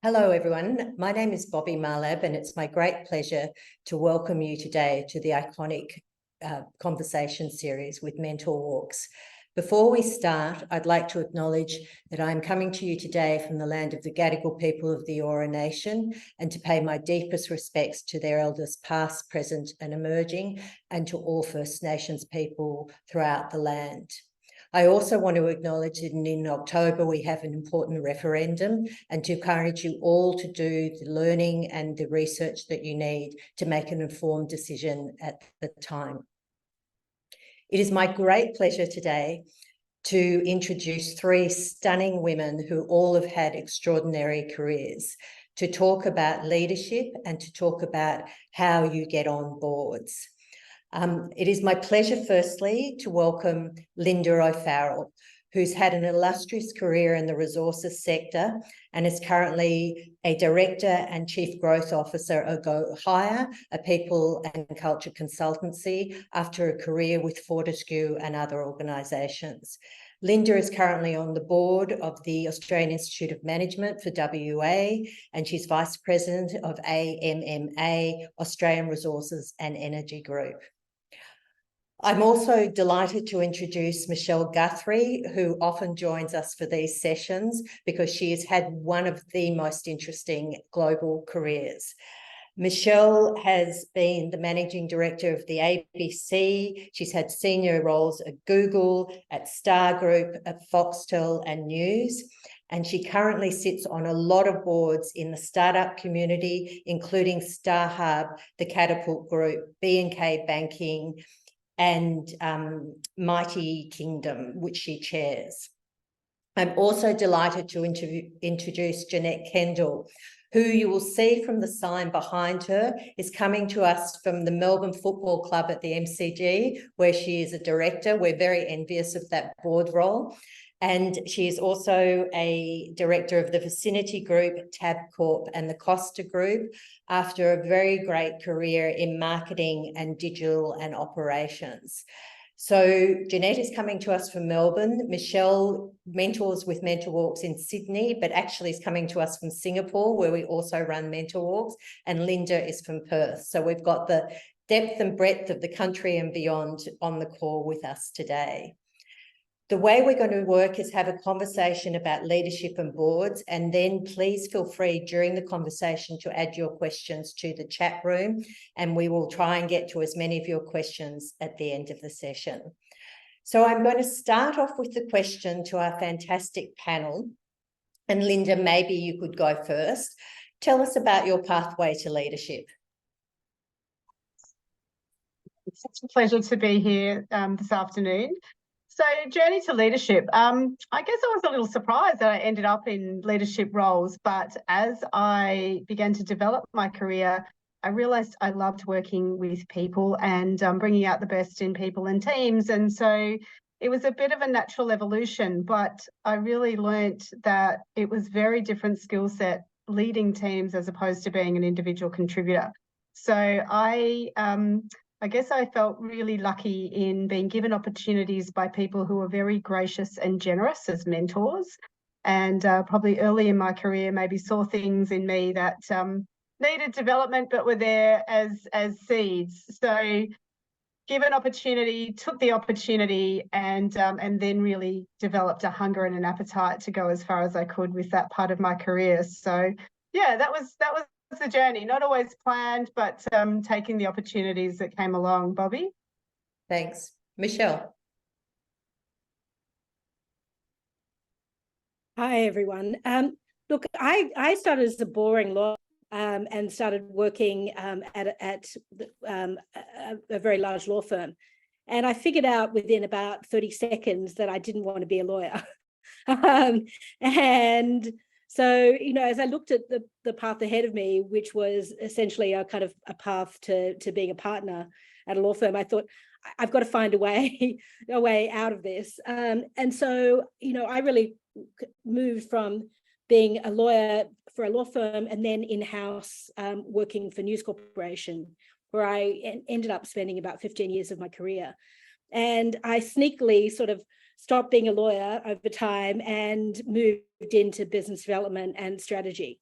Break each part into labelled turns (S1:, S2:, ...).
S1: Hello, everyone. My name is Bobby Marlab, and it's my great pleasure to welcome you today to the iconic conversation series with Mentor Walks. Before we start, I'd like to acknowledge that I'm coming to you today from the land of the Gadigal people of the Eora Nation, and to pay my deepest respects to their elders past, present and emerging, and to all First Nations people throughout the land. I also want to acknowledge that in October we have an important referendum, and to encourage you all to do the learning and the research that you need to make an informed decision at the time. It is my great pleasure today to introduce three stunning women who all have had extraordinary careers, to talk about leadership and to talk about how you get on boards. It is my pleasure, firstly, to welcome Linda O'Farrell, who's had an illustrious career in the resources sector and is currently a Director and Chief Growth Officer of Go Higher, a people and culture consultancy, after a career with Fortescue and other organisations. Linda is currently on the board of the Australian Institute of Management for WA, and she's Vice President of AMMA, Australian Resources and Energy Group. I'm also delighted to introduce Michelle Guthrie, who often joins us for these sessions because she has had one of the most interesting global careers. Michelle has been the Managing Director of the ABC. She's had senior roles at Google, at Star Group, at Foxtel and News. And she currently sits on a lot of boards in the startup community, including StarHub, the Catapult Group, B&K Banking, and Mighty Kingdom, which she chairs. I'm also delighted to introduce Jeanette Kendall, who you will see from the sign behind her is coming to us from the Melbourne Football Club at the MCG, where she is a director. We're very envious of that board role. And she is also a director of the Vicinity Group, Tabcorp and the Costa Group, after a very great career in marketing and digital and operations. So Jeanette is coming to us from Melbourne. Michelle mentors with Mentor Walks in Sydney, but actually is coming to us from Singapore, where we also run Mentor Walks, and Linda is from Perth. So we've got the depth and breadth of the country and beyond on the call with us today. The way we're going to work is have a conversation about leadership and boards, and then please feel free during the conversation to add your questions to the chat room, and we will try and get to as many of your questions at the end of the session. So I'm going to start off with the question to our fantastic panel. And Linda, maybe you could go first. Tell us about your pathway to leadership.
S2: It's such a pleasure to be here this afternoon. So, journey to leadership. I guess I was a little surprised that I ended up in leadership roles, but as I began to develop my career, I realised I loved working with people and bringing out the best in people and teams. And so it was a bit of a natural evolution, but I really learnt that it was very different skill set leading teams as opposed to being an individual contributor. So I guess I felt really lucky in being given opportunities by people who were very gracious and generous as mentors, and probably early in my career maybe saw things in me that needed development but were there as seeds. So given opportunity, took the opportunity, and then really developed a hunger and an appetite to go as far as I could with that part of my career. So yeah, that was the journey, not always planned, but taking the opportunities that came along. Bobby?
S1: Thanks. Michelle?
S3: Hi, everyone. Look, I started as a boring lawyer and started working at a very large law firm. And I figured out within about 30 seconds that I didn't want to be a lawyer. And so, you know, as I looked at the path ahead of me, which was essentially a kind of a path to being a partner at a law firm, I thought, I've got to find a way out of this. And so, you know, I really moved from being a lawyer for a law firm and then in-house working for News Corporation, where I ended up spending about 15 years of my career. And I sneakily sort of stopped being a lawyer over time and moved into business development and strategy.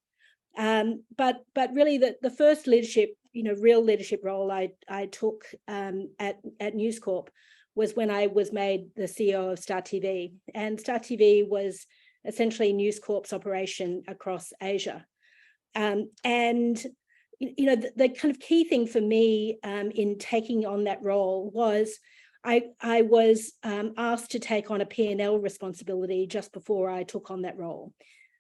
S3: But really the first leadership, real leadership role I took at News Corp was when I was made the CEO of Star TV. And Star TV was essentially News Corp's operation across Asia. And the kind of key thing for me in taking on that role was I was asked to take on a P&L responsibility just before I took on that role.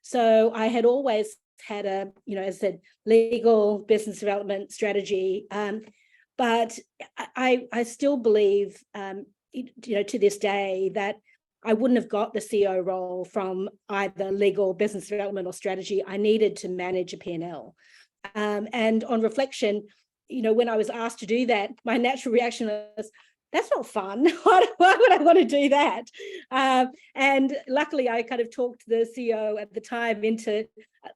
S3: So I had always had as I said, legal, business development, strategy, but I still believe, to this day, that I wouldn't have got the CEO role from either legal, business development, or strategy. I needed to manage a P&L. And on reflection, when I was asked to do that, my natural reaction was, that's not fun. Why would I want to do that? And luckily, I kind of talked the CEO at the time into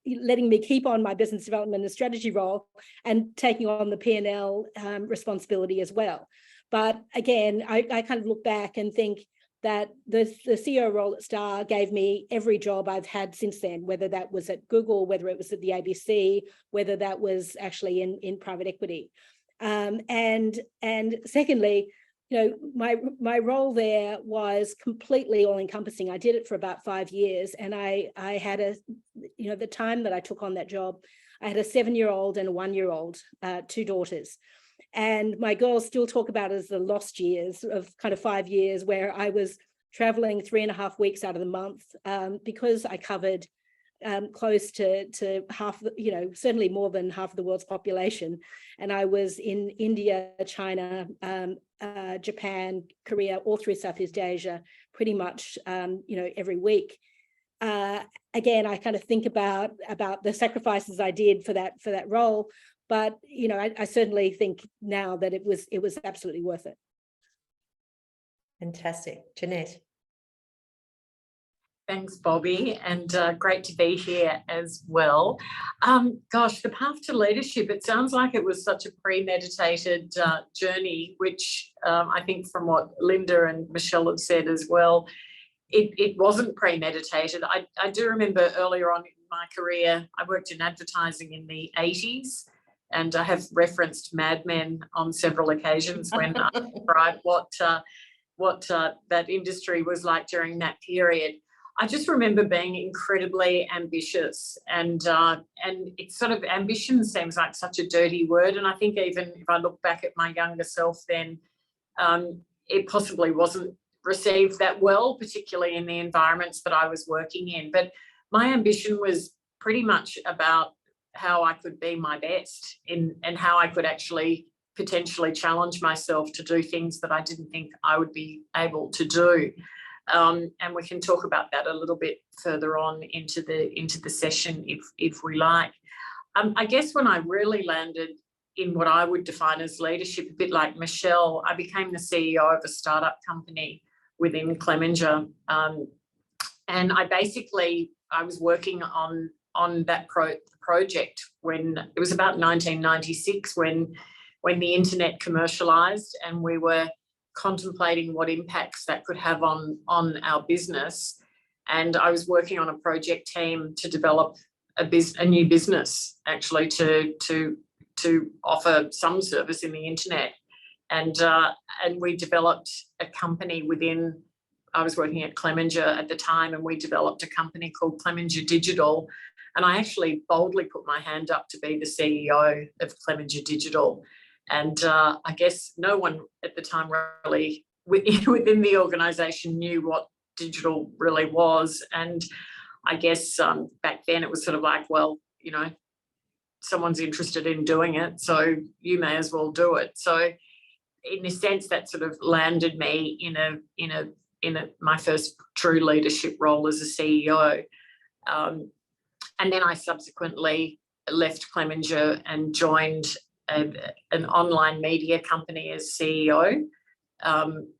S3: letting me keep on my business development and strategy role and taking on the P&L responsibility as well. But again, I kind of look back and think that the CEO role at Star gave me every job I've had since then, whether that was at Google, whether it was at the ABC, whether that was actually in private equity. And secondly, my role there was completely all-encompassing. I did it for about 5 years, and I had the time that I took on that job, I had a 7-year-old and a 1-year-old, 2 daughters. And my girls still talk about it as the lost years of kind of 5 years, where I was traveling 3.5 weeks out of the month because I covered close to half, certainly more than half of the world's population. And I was in India, China, Japan, Korea, all through Southeast Asia, pretty much, every week. Again, I kind of think about the sacrifices I did for that role, but I certainly think now that it was absolutely worth it.
S1: Fantastic. Jeanette.
S4: Thanks, Bobby, and great to be here as well. Gosh, the path to leadership, it sounds like it was such a premeditated journey, which I think from what Linda and Michelle have said as well, it wasn't premeditated. I do remember earlier on in my career, I worked in advertising in the 80s, and I have referenced Mad Men on several occasions when I described what that industry was like during that period. I just remember being incredibly ambitious, and it's sort of, ambition seems like such a dirty word. And I think even if I look back at my younger self then, it possibly wasn't received that well, particularly in the environments that I was working in. But my ambition was pretty much about how I could be my best and how I could actually potentially challenge myself to do things that I didn't think I would be able to do. And we can talk about that a little bit further on into the session if we like. I guess when I really landed in what I would define as leadership, a bit like Michelle, I became the CEO of a startup company within Clemenger. And I was working on that project when it was about 1996 when the internet commercialized, and we were contemplating what impacts that could have on our business. And I was working on a project team to develop a new business, actually, to offer some service in the internet. And we developed a company within, I was working at Clemenger at the time, and we developed a company called Clemenger Digital. And I actually boldly put my hand up to be the CEO of Clemenger Digital. And I guess no one at the time really within the organisation knew what digital really was. And I guess back then it was sort of like, well, someone's interested in doing it, so you may as well do it. So in a sense, that sort of landed me in my first true leadership role as a CEO. And then I subsequently left Clemenger and joined an online media company as CEO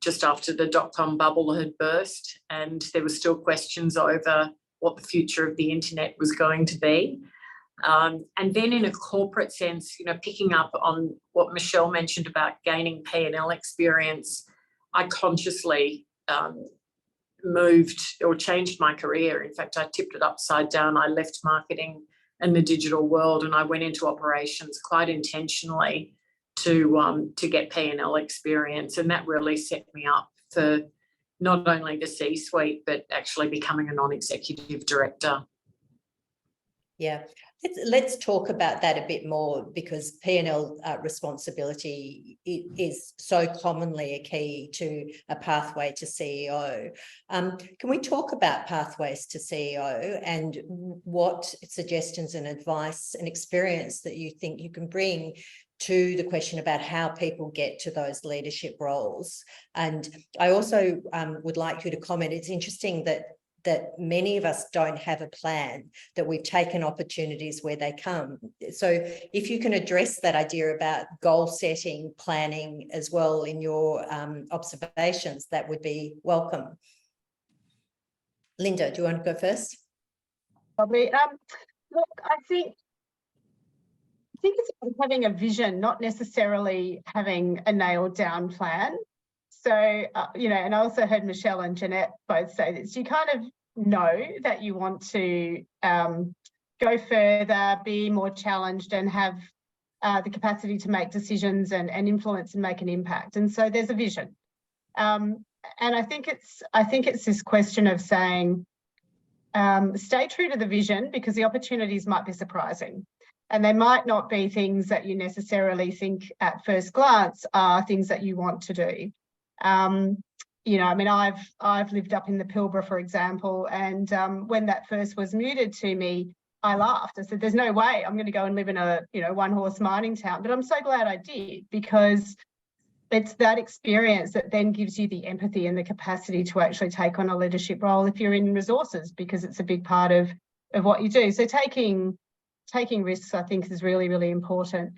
S4: just after the dot-com bubble had burst, and there were still questions over what the future of the internet was going to be. And then in a corporate sense, picking up on what Michelle mentioned about gaining P&L experience, I consciously moved or changed my career. In fact, I tipped it upside down. I left marketing and the digital world, and I went into operations quite intentionally to get P&L experience, and that really set me up for not only the C-suite but actually becoming a non-executive director.
S1: Yeah, let's talk about that a bit more, because P&L responsibility is so commonly a key to a pathway to CEO. Can we talk about pathways to CEO and what suggestions and advice and experience that you think you can bring to the question about how people get to those leadership roles? And I also would like you to comment. It's interesting that many of us don't have a plan, that we've taken opportunities where they come. So if you can address that idea about goal setting, planning as well in your observations, that would be welcome. Linda, do you want to go first?
S2: Probably. Look, I think it's about having a vision, not necessarily having a nailed down plan. So, you know, and I also heard Michelle and Jeanette both say this, you kind of know that you want to go further, be more challenged, and have the capacity to make decisions and influence and make an impact. And so there's a vision. And I think it's this question of saying, stay true to the vision, because the opportunities might be surprising. And they might not be things that you necessarily think at first glance are things that you want to do. You know, I mean, I've lived up in the Pilbara, for example, and when that first was mooted to me, I laughed. I said, there's no way I'm going to go and live in a, you know, one-horse mining town. But I'm so glad I did, because it's that experience that then gives you the empathy and the capacity to actually take on a leadership role if you're in resources, because it's a big part of what you do. So taking risks, I think, is really, really important.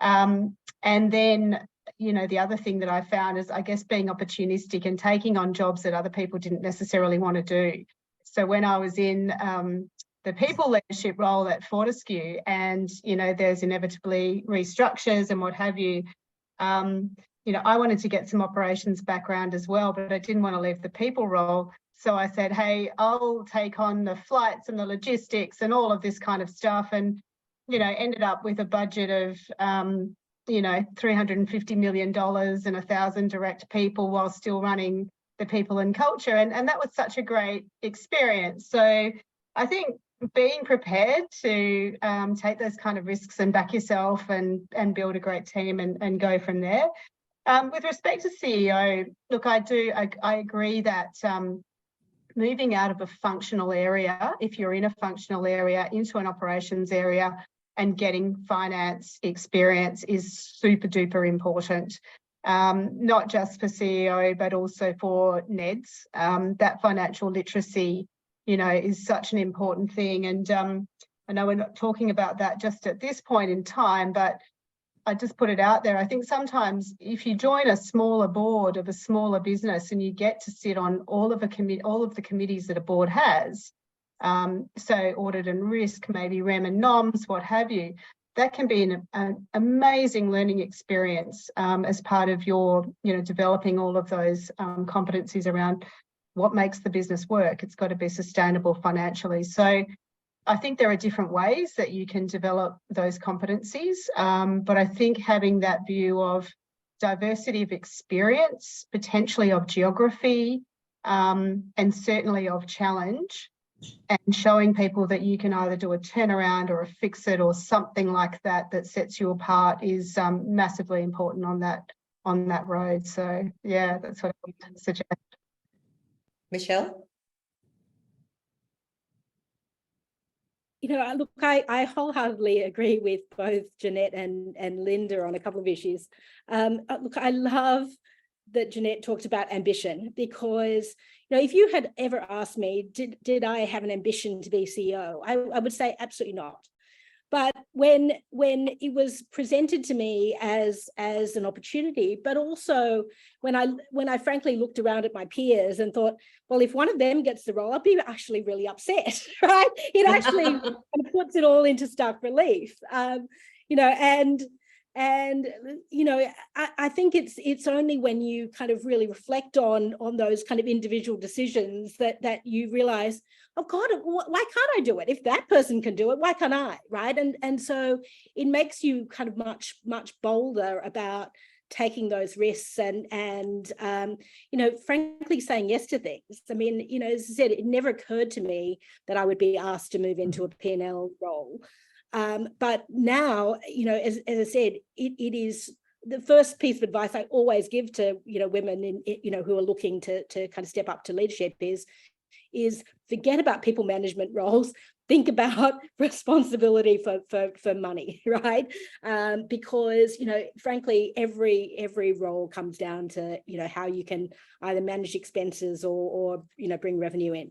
S2: And then, you know, the other thing that I found is, I guess, being opportunistic and taking on jobs that other people didn't necessarily want to do. So when I was in the people leadership role at Fortescue, and, you know, there's inevitably restructures and what have you, you know, I wanted to get some operations background as well, but I didn't want to leave the people role. So I said, hey, I'll take on the flights and the logistics and all of this kind of stuff. And, you know, ended up with a budget of, you know, $350 million and 1,000 direct people while still running the people and culture. And that was such a great experience. So I think being prepared to take those kind of risks and back yourself and build a great team and go from there. With respect to CEO, look, I agree that moving out of a functional area, if you're in a functional area, into an operations area and getting finance experience is super duper important, not just for CEO, but also for NEDs. That financial literacy, you know, is such an important thing. And I know we're not talking about that just at this point in time, but I just put it out there. I think sometimes if you join a smaller board of a smaller business and you get to sit on all of the committees that a board has, so audit and risk, maybe REM and NOMS, what have you, that can be an amazing learning experience as part of your, you know, developing all of those competencies around what makes the business work. It's got to be sustainable financially. So I think there are different ways that you can develop those competencies, but I think having that view of diversity of experience, potentially of geography, and certainly of challenge, and showing people that you can either do a turnaround or a fix it or something like that that sets you apart is massively important on that road. So yeah, that's what I would suggest.
S1: Michelle?
S3: You know, look, I wholeheartedly agree with both Jeanette and Linda on a couple of issues. Look, I love that Jeanette talked about ambition, because, you know, if you had ever asked me, did I have an ambition to be CEO? I would say absolutely not. But when it was presented to me as an opportunity, but also when I frankly looked around at my peers and thought, well, if one of them gets the role, I'll be actually really upset, right? It actually kind of puts it all into stark relief, you know, and And, you know, I think it's only when you kind of really reflect on those kind of individual decisions that you realize, oh God, why can't I do it? If that person can do it, why can't I, right? And so it makes you kind of much bolder about taking those risks and you know, frankly, saying yes to things. I mean, you know, as I said, it never occurred to me that I would be asked to move into a P&L role. But now, you know, as I said, it is the first piece of advice I always give to, you know, women you know, who are looking to kind of step up to leadership is forget about people management roles. Think about responsibility for money, right? Because, you know, frankly, every role comes down to, you know, how you can either manage expenses or you know, bring revenue in.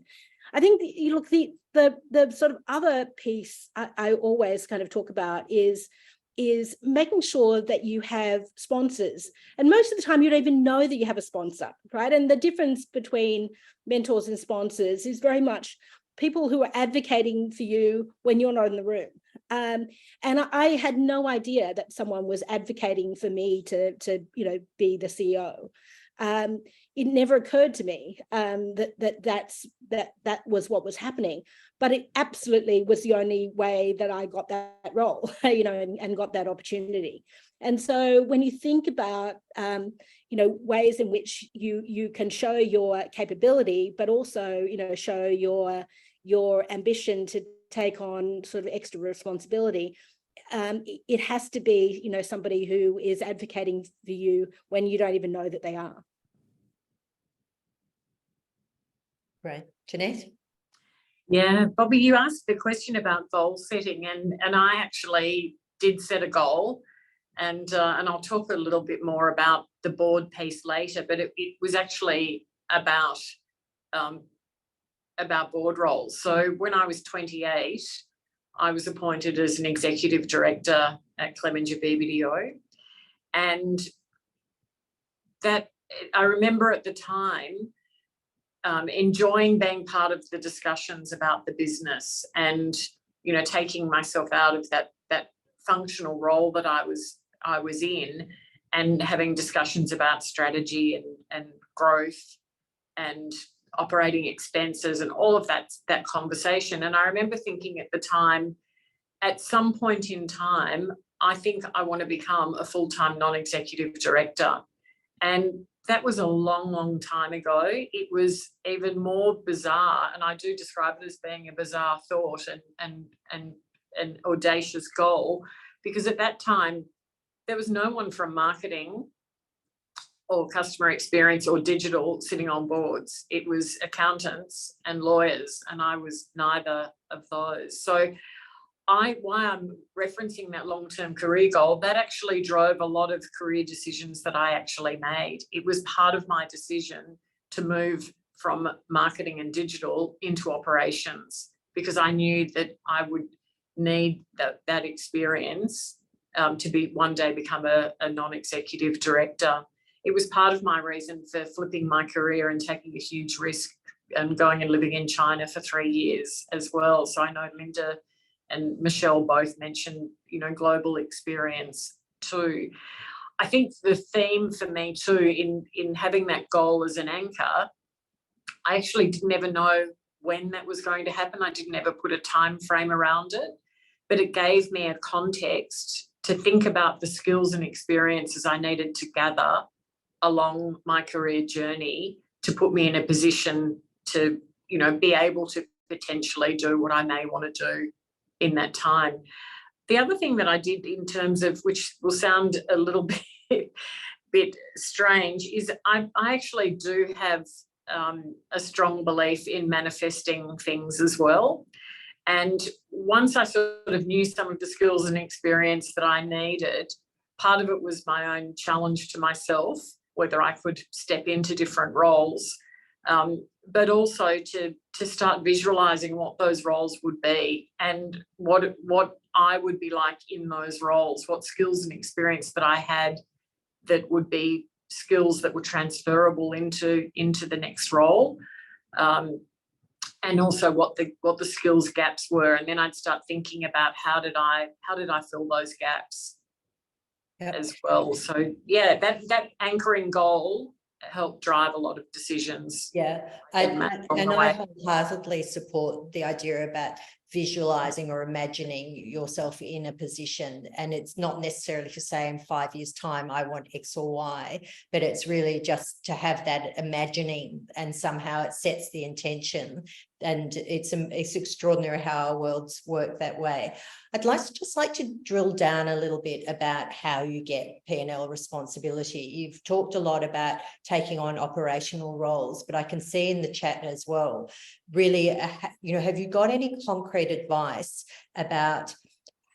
S3: I think you look, the sort of other piece I always kind of talk about is making sure that you have sponsors. And most of the time you don't even know that you have a sponsor, right? And the difference between mentors and sponsors is very much people who are advocating for you when you're not in the room. And I had no idea that someone was advocating for me to you know, be the CEO. It never occurred to me that was what was happening, but it absolutely was the only way that I got that role, you know, and got that opportunity. And so when you think about you know, ways in which you can show your capability, but also, you know, show your ambition to take on sort of extra responsibility, it has to be, you know, somebody who is advocating for you when you don't even know that they are.
S1: Great. Jeanette?
S4: Yeah, Bobby, you asked the question about goal setting, and I actually did set a goal, and I'll talk a little bit more about the board piece later, but it was actually about board roles. So when I was 28, I was appointed as an executive director at Clemenger BBDO, and that I remember at the time enjoying being part of the discussions about the business, and, you know, taking myself out of that functional role that I was in, and having discussions about strategy and growth and operating expenses and all of that conversation. And I remember thinking at the time, at some point in time, I think I want to become a full-time non-executive director. And that was a long time ago. It was even more bizarre, and I do describe it as being a bizarre thought and an audacious goal, because at that time there was no one from marketing or customer experience or digital sitting on boards. It was accountants and lawyers, and I was neither of those. So why I'm referencing that long-term career goal, that actually drove a lot of career decisions that I actually made. It was part of my decision to move from marketing and digital into operations, because I knew that I would need that experience to be one day become a non-executive director. It was part of my reason for flipping my career and taking a huge risk and going and living in China for 3 years as well. So I know Linda and Michelle both mentioned, you know, global experience too. I think the theme for me too in having that goal as an anchor, I actually didn't ever know when that was going to happen. I didn't ever put a time frame around it, but it gave me a context to think about the skills and experiences I needed to gather along my career journey to put me in a position to, you know, be able to potentially do what I may want to do in that time. The other thing that I did in terms of, which will sound a little bit strange, is I actually do have a strong belief in manifesting things as well. And once I sort of knew some of the skills and experience that I needed, part of it was my own challenge to myself, whether I could step into different roles, but also to start visualising what those roles would be and what I would be like in those roles, what skills and experience that I had that would be skills that were transferable into the next role, and also what the skills gaps were. And then I'd start thinking about how did I fill those gaps. as well. So yeah, that anchoring goal helped drive a lot of decisions.
S1: Yeah, and I wholeheartedly support the idea about visualizing or imagining yourself in a position, and it's not necessarily to say in 5 years' time I want X or Y, but it's really just to have that imagining, and somehow it sets the intention. And it's extraordinary how our worlds work that way. I'd like to drill down a little bit about how you get P&L responsibility. You've talked a lot about taking on operational roles, but I can see in the chat as well, really, have you got any concrete advice about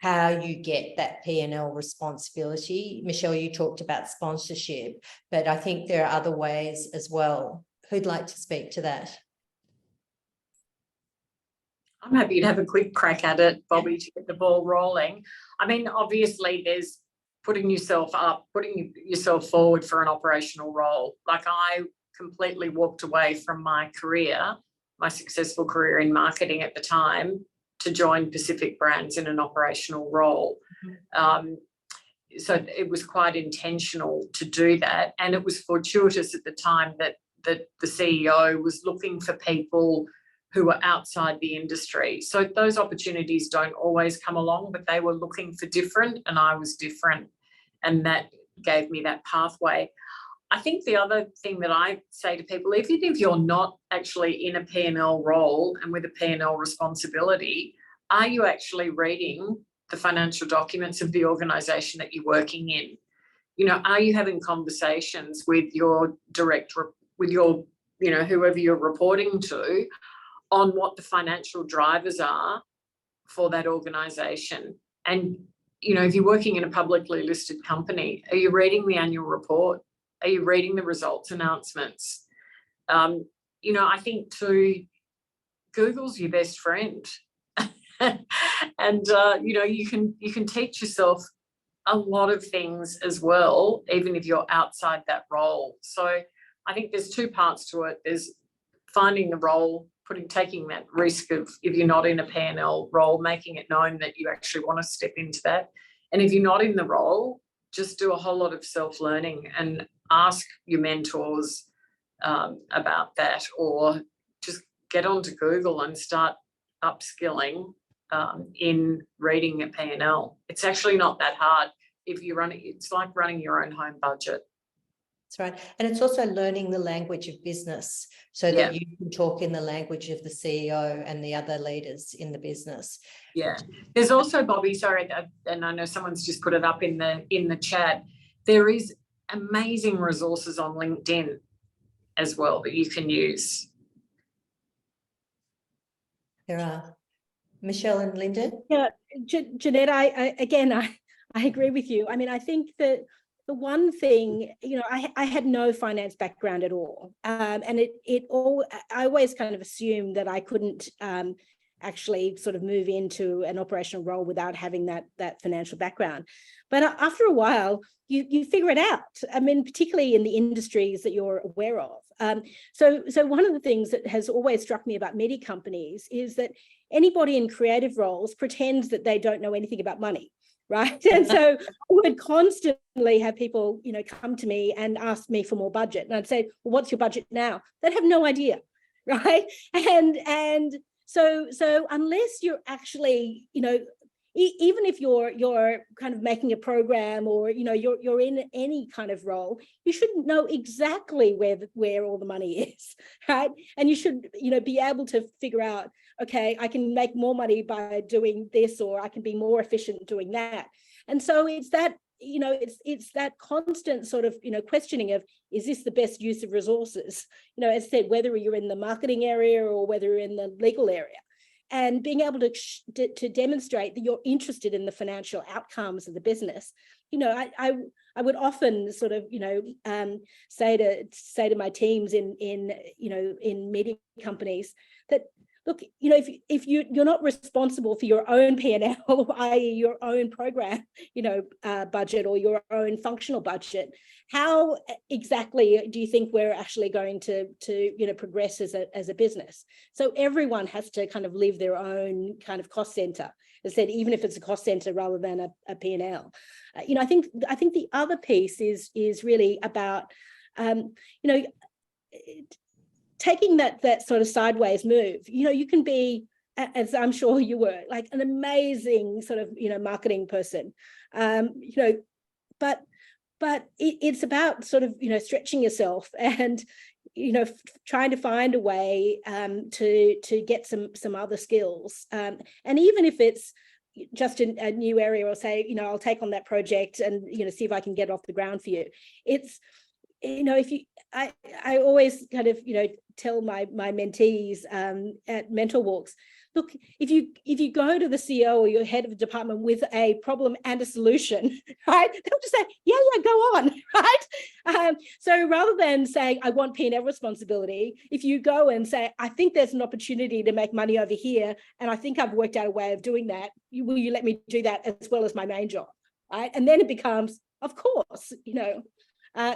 S1: how you get that P&L responsibility? Michelle, you talked about sponsorship, but I think there are other ways as well. Who'd like to speak to that?
S4: I'm happy to have a quick crack at it, Bobby, to get the ball rolling. I mean, obviously there's putting yourself forward for an operational role. Like, I completely walked away from my career, my successful career in marketing at the time, to join Pacific Brands in an operational role. So it was quite intentional to do that. And it was fortuitous at the time that the CEO was looking for people who were outside the industry. So those opportunities don't always come along, but they were looking for different, and I was different. And that gave me that pathway. I think the other thing that I say to people, even if you're not actually in a P&L role and with a P&L responsibility, are you actually reading the financial documents of the organisation that you're working in? You know, are you having conversations with your whoever you're reporting to, on what the financial drivers are for that organisation? And, you know, if you're working in a publicly listed company, are you reading the annual report? Are you reading the results announcements? You know, I think too, Google's your best friend. And, you know, you can teach yourself a lot of things as well, even if you're outside that role. So I think there's two parts to it. There's finding the role, taking that risk of, if you're not in a P&L role, making it known that you actually want to step into that. And if you're not in the role, just do a whole lot of self-learning and ask your mentors about that, or just get onto Google and start upskilling in reading a P&L. It's actually not that hard. If you run it, it's like running your own home budget.
S1: That's right. And it's also learning the language of business, so that you can talk in the language of the CEO and the other leaders in the business.
S4: Yeah. There's also, Bobby, sorry, and I know someone's just put it up in the chat, there is amazing resources on LinkedIn as well that you can use.
S1: There are. Michelle and Linda?
S3: Yeah, Jeanette, I agree with you. I mean, I think that the one thing, you know, I had no finance background at all, and I always kind of assumed that I couldn't actually sort of move into an operational role without having that financial background. But after a while, you figure it out. I mean, particularly in the industries that you're aware of. So one of the things that has always struck me about many companies is that anybody in creative roles pretends that they don't know anything about money. Right. And so I would constantly have people, you know, come to me and ask me for more budget. And I'd say, well, what's your budget now? They'd have no idea. Right. And so unless you're actually, you know, even if you're kind of making a program, or, you know, you're in any kind of role, you shouldn't know exactly where all the money is, right? And you should, you know, be able to figure out, okay, I can make more money by doing this, or I can be more efficient doing that. And so it's that, you know, it's that constant sort of, you know, questioning of, is this the best use of resources? You know, as I said, whether you're in the marketing area or whether you're in the legal area. And being able to demonstrate that you're interested in the financial outcomes of the business. You know, I would often sort of, you know, say to my teams in media companies that, look, you know, if you're not responsible for your own P&L, i.e. your own program, you know, budget or your own functional budget, how exactly do you think we're actually going to you know, progress as a business? So everyone has to kind of live their own kind of cost center. As I said, even if it's a cost center rather than a P&L. You know, I think the other piece is really about you know, taking that sort of sideways move. You know, you can be, as I'm sure you were, like an amazing sort of, you know, marketing person, you know, but it's about sort of, you know, stretching yourself and, you know, trying to find a way to get some other skills. And even if it's just in a new area, or say, you know, I'll take on that project and, you know, see if I can get off the ground for you. It's, you know, if you, I always kind of, you know, tell my mentees at mentor walks, look, if you go to the CEO or your head of the department with a problem and a solution, right, they'll just say, yeah, go on, right? So rather than saying, I want P&L responsibility, if you go and say, I think there's an opportunity to make money over here, and I think I've worked out a way of doing that, will you let me do that as well as my main job, right? And then it becomes, of course, you know.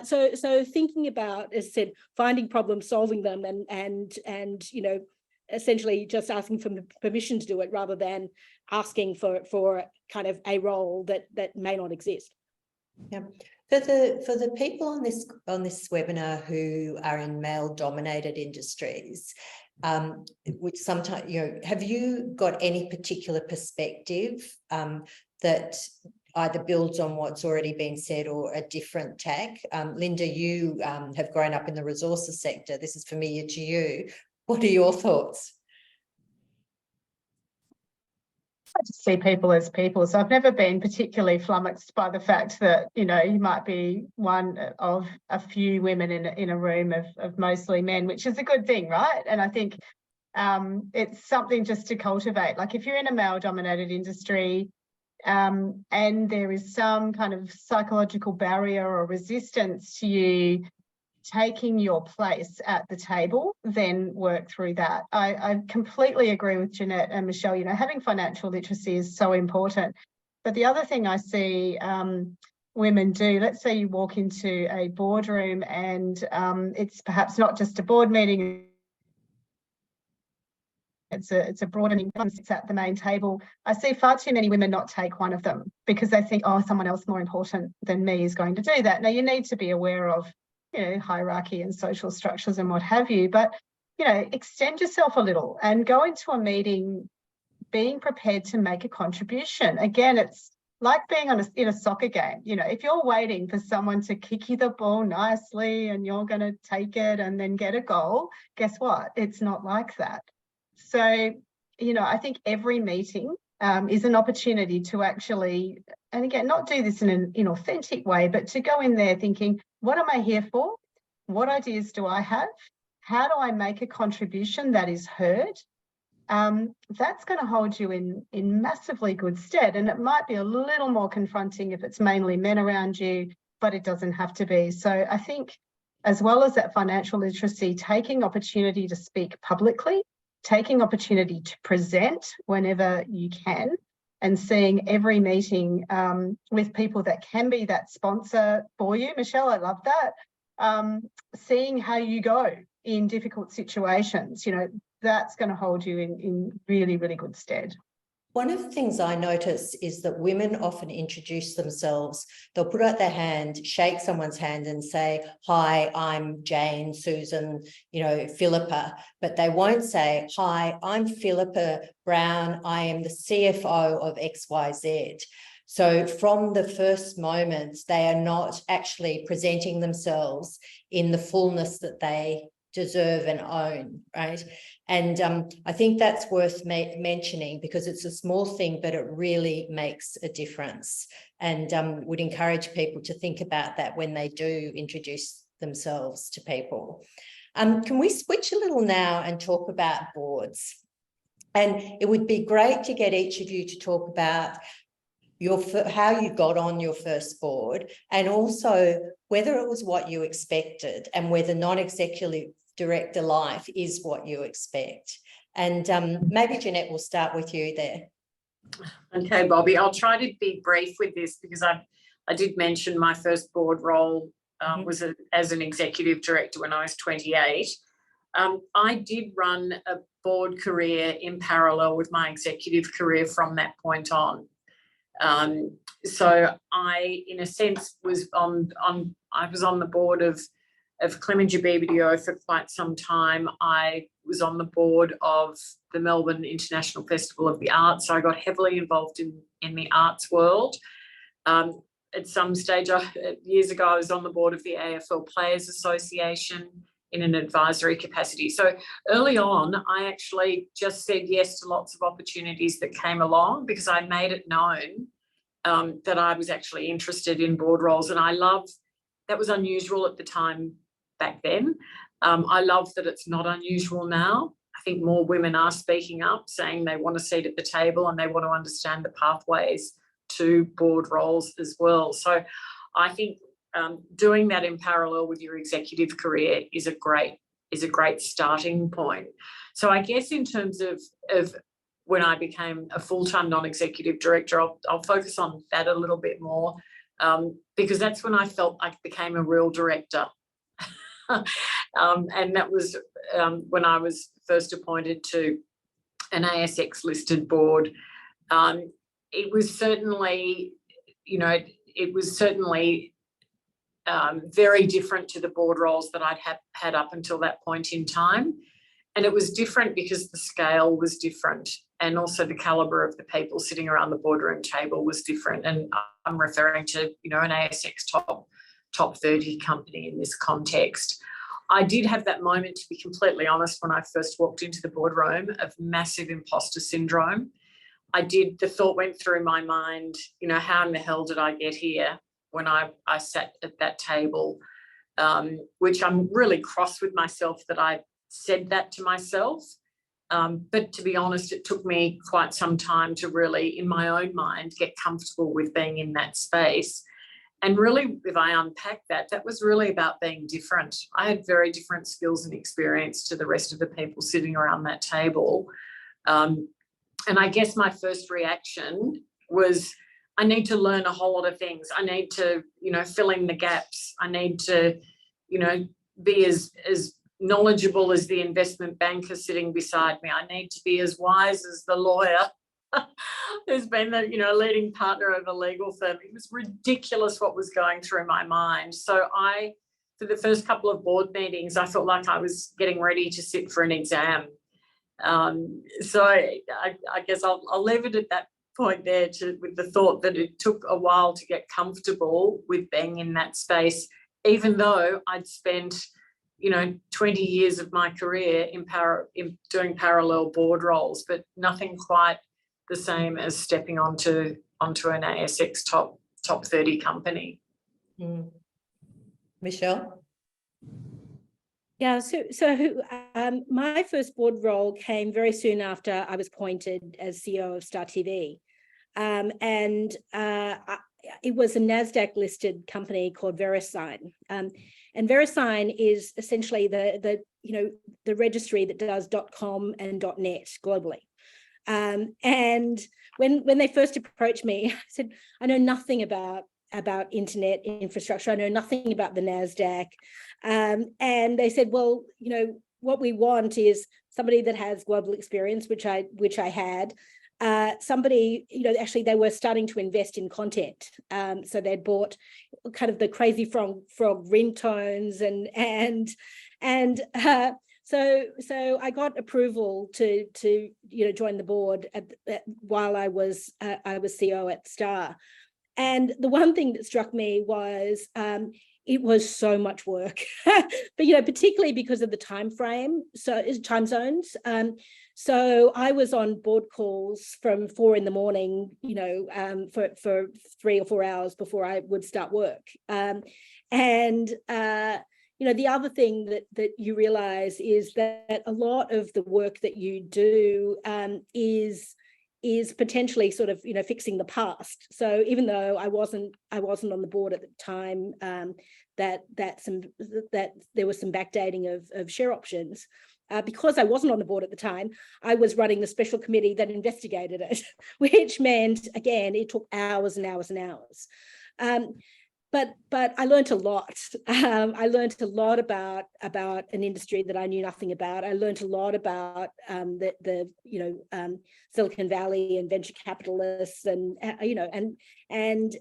S3: So thinking about, as I said, finding problems, solving them, and you know, essentially just asking for permission to do it rather than asking for kind of a role that may not exist.
S1: Yeah. For the people on this webinar who are in male-dominated industries, which sometimes, you know, have you got any particular perspective that either builds on what's already been said or a different tack? Linda, you have grown up in the resources sector. This is familiar to you. What are your thoughts?
S2: I just see people as people. So I've never been particularly flummoxed by the fact that, you know, you might be one of a few women in a room of mostly men, which is a good thing, right? And I think it's something just to cultivate. Like if you're in a male-dominated industry, and there is some kind of psychological barrier or resistance to you taking your place at the table, then work through that. I completely agree with Jeanette and Michelle. You know, having financial literacy is so important. But the other thing I see women do, let's say you walk into a boardroom and it's perhaps not just a board meeting, it's a broader meeting, sits at the main table. I see far too many women not take one of them because they think, oh, someone else more important than me is going to do that. Now, you need to be aware of, you know, hierarchy and social structures and what have you, but, you know, extend yourself a little and go into a meeting being prepared to make a contribution. Again, it's like being in a soccer game. You know, if you're waiting for someone to kick you the ball nicely and you're going to take it and then get a goal, guess what? It's not like that. So, you know, I think every meeting is an opportunity to actually, and again, not do this in an inauthentic way, but to go in there thinking, what am I here for? What ideas do I have? How do I make a contribution that is heard? That's going to hold you in massively good stead. And it might be a little more confronting if it's mainly men around you, but it doesn't have to be. So I think as well as that financial literacy, taking opportunity to speak publicly, taking opportunity to present whenever you can, and seeing every meeting with people that can be that sponsor for you. Michelle, I love that. Seeing how you go in difficult situations, you know, that's going to hold you in really, really good stead.
S1: One of the things I notice is that women often introduce themselves. They'll put out their hand, shake someone's hand and say, hi, I'm Jane, Susan, you know, Philippa, but they won't say, hi, I'm Philippa Brown. I am the CFO of XYZ. So from the first moment, they are not actually presenting themselves in the fullness that they deserve and own, right? And I think that's worth mentioning because it's a small thing, but it really makes a difference, and would encourage people to think about that when they do introduce themselves to people. Can we switch a little now and talk about boards? And it would be great to get each of you to talk about how you got on your first board, and also whether it was what you expected and whether non-executive director life is what you expect. And maybe Jeanette, will start with you there.
S4: Okay, Bobby, I'll try to be brief with this because I did mention my first board role was as an executive director when I was 28. I did run a board career in parallel with my executive career from that point on. So I, in a sense, was on the board of Clemenger BBDO for quite some time. I was on the board of the Melbourne International Festival of the Arts, so I got heavily involved in the arts world. At some stage, years ago, I was on the board of the AFL Players Association in an advisory capacity. So early on, I actually just said yes to lots of opportunities that came along because I made it known that I was actually interested in board roles. And that was unusual at the time back then. I love that it's not unusual now. I think more women are speaking up, saying they want a seat at the table and they want to understand the pathways to board roles as well. So I think doing that in parallel with your executive career is a great starting point. So I guess in terms of when I became a full-time non-executive director, I'll focus on that a little bit more because that's when I felt I became a real director. And that was when I was first appointed to an ASX listed board. It was certainly, very different to the board roles that I'd had up until that point in time. And it was different because the scale was different and also the calibre of the people sitting around the boardroom table was different. And I'm referring to, an ASX top 30 company in this context. I did have that moment, to be completely honest, when I first walked into the boardroom of massive imposter syndrome. The thought went through my mind, how in the hell did I get here when I sat at that table, which I'm really cross with myself that I said that to myself. But to be honest, it took me quite some time to really, in my own mind, get comfortable with being in that space. And really, if I unpack that was really about being different. I had very different skills and experience to the rest of the people sitting around that table. And I guess my first reaction was, I need to learn a whole lot of things. I need to, fill in the gaps. I need to, be as knowledgeable as the investment banker sitting beside me. I need to be as wise as the lawyer who's been the, leading partner of a legal firm. It was ridiculous what was going through my mind. So for the first couple of board meetings, I felt like I was getting ready to sit for an exam. So I guess I'll leave it at that point there with the thought that it took a while to get comfortable with being in that space, even though I'd spent 20 years of my career in doing parallel board roles, but nothing quite the same as stepping onto an ASX top 30 company.
S1: Michelle?
S3: Yeah, so my first board role came very soon after I was appointed as CEO of Star TV. And it was a NASDAQ listed company called VeriSign. And VeriSign is essentially the registry that does .com and .net globally. And when they first approached me, I said, I know nothing about internet infrastructure. I know nothing about the NASDAQ. And they said, well, what we want is somebody that has global experience, which I had. Somebody, actually they were starting to invest in content. So they'd bought kind of the Crazy Frog ringtones and so I got approval to join the board while I was CEO at Star. And the one thing that struck me was it was so much work, but particularly because of the time frame, so time zones. So I was on board calls from 4 a.m, for 3 or 4 hours before I would start work. The other thing that you realize is that a lot of the work that you do is potentially sort of fixing the past. So even though I wasn't on the board at the time, that there was some backdating of share options, because I wasn't on the board at the time, I was running the special committee that investigated it, which meant, again, it took hours and hours and hours. But I learned a lot. I learned a lot about an industry that I knew nothing about. I learned a lot about the Silicon Valley and venture capitalists, and and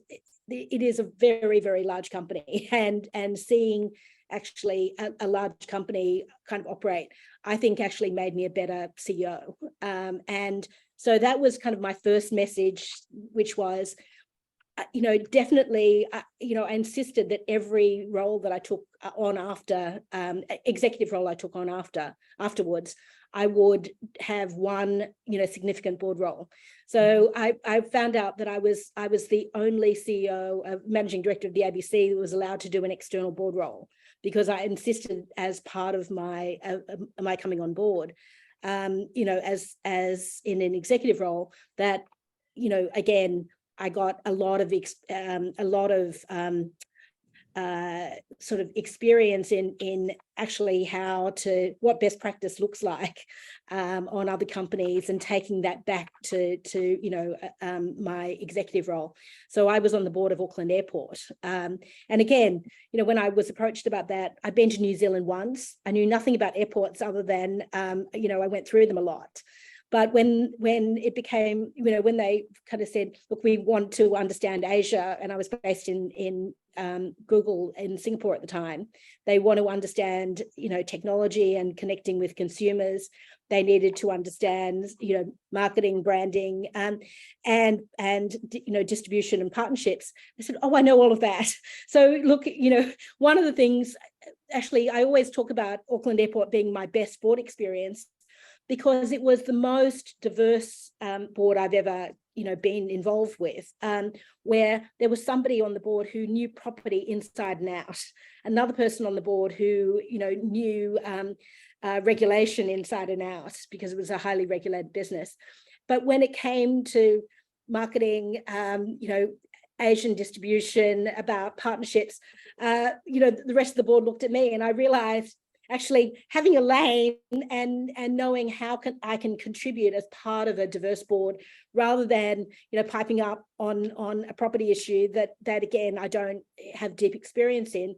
S3: it is a very, very large company, and seeing actually a large company kind of operate, I think actually made me a better CEO. And so that was kind of my first message, which was, definitely, I insisted that every role that I took on after, executive role I took on afterwards, I would have one, significant board role. So I found out that I was the only CEO, managing director of the ABC, that was allowed to do an external board role, because I insisted as part of my coming on board, as in an executive role, that, again, I got a lot of sort of experience in actually what best practice looks like on other companies, and taking that back to my executive role. So I was on the board of Auckland Airport, and again, when I was approached about that, I'd been to New Zealand once. I knew nothing about airports other than I went through them a lot. But when it became, when they kind of said, look, we want to understand Asia, and I was based in Google in Singapore at the time, they want to understand, technology and connecting with consumers. They needed to understand, marketing, branding, and distribution and partnerships. I said, oh, I know all of that. So look, one of the things, actually, I always talk about Auckland Airport being my best board experience, because it was the most diverse board I've ever, been involved with, where there was somebody on the board who knew property inside and out, another person on the board who, knew regulation inside and out, because it was a highly regulated business. But when it came to marketing, Asian distribution, about partnerships, the rest of the board looked at me, and I realized, actually, having a lane and knowing how I can contribute as part of a diverse board, rather than piping up on a property issue that again I don't have deep experience in,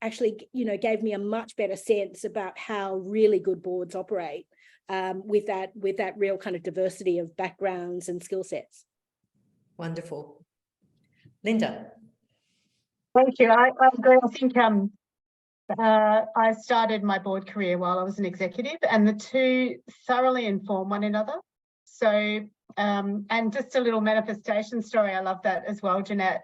S3: actually gave me a much better sense about how really good boards operate, with that real kind of diversity of backgrounds and skill sets.
S1: Wonderful. Linda.
S2: Thank you. I agree. I think I started my board career while I was an executive, and the two thoroughly inform one another. So, and just a little manifestation story, I love that as well, Jeanette.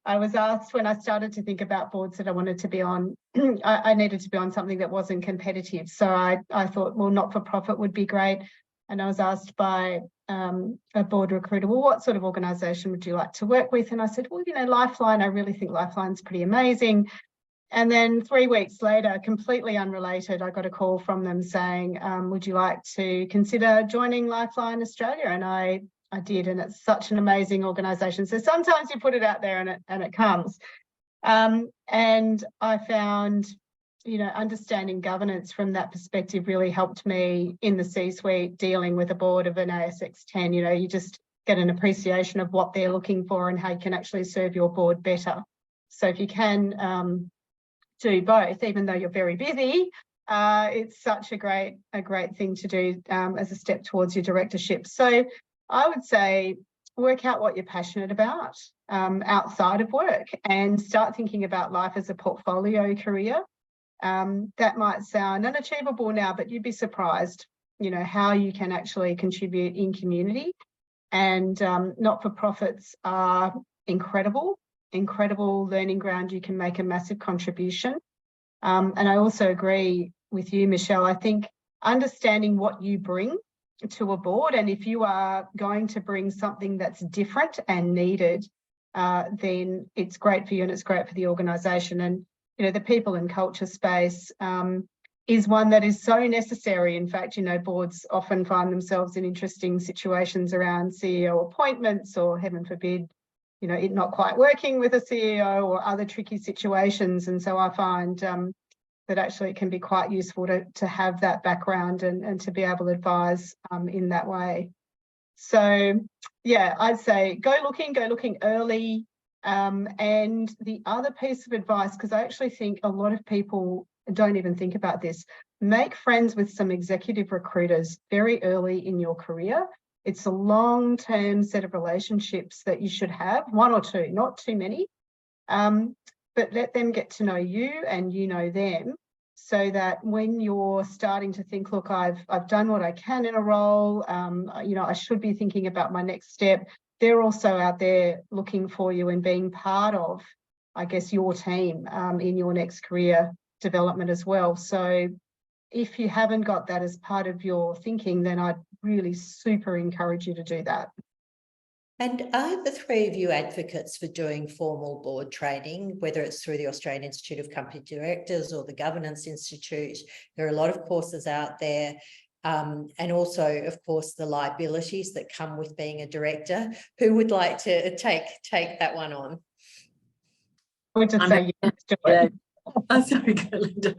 S2: I was asked, when I started to think about boards that I wanted to be on, I needed to be on something that wasn't competitive. So I thought, well, not-for-profit would be great. And I was asked by a board recruiter, well, what sort of organisation would you like to work with? And I said, well, Lifeline, I really think Lifeline's pretty amazing. And then 3 weeks later, completely unrelated, I got a call from them saying, would you like to consider joining Lifeline Australia? And I did, and it's such an amazing organisation. So sometimes you put it out there and it comes. And I found, understanding governance from that perspective really helped me in the C-suite, dealing with a board of an ASX 10. You just get an appreciation of what they're looking for and how you can actually serve your board better. So if you can do both, even though you're very busy, it's such a great thing to do as a step towards your directorship. So I would say work out what you're passionate about outside of work, and start thinking about life as a portfolio career. That might sound unachievable now, but you'd be surprised, how you can actually contribute in community. And not-for-profits are incredible learning ground. You can make a massive contribution. And I also agree with you, Michelle. I think understanding what you bring to a board, and if you are going to bring something that's different and needed, then it's great for you and it's great for the organisation. And, the people and culture space is one that is so necessary. In fact, boards often find themselves in interesting situations around CEO appointments, or heaven forbid, it not quite working with a CEO, or other tricky situations. And so I find that actually it can be quite useful to have that background and to be able to advise in that way. So yeah, I'd say go looking early. And the other piece of advice, because I actually think a lot of people don't even think about this, make friends with some executive recruiters very early in your career. It's a long-term set of relationships that you should have, one or two, not too many, but let them get to know you and you know them, so that when you're starting to think, look, I've done what I can in a role, you know, I should be thinking about my next step, they're also out there looking for you and being part of, I guess, your team in your next career development as well. So if you haven't got that as part of your thinking, then I'd really super encourage you to do that.
S1: And are the three of you advocates for doing formal board training, whether it's through the Australian Institute of Company Directors or the Governance Institute? There are a lot of courses out there. And also, of course, the liabilities that come with being a director. Who would like to take that one on?
S2: I would just say yes, do it.
S4: Oh, sorry, Linda.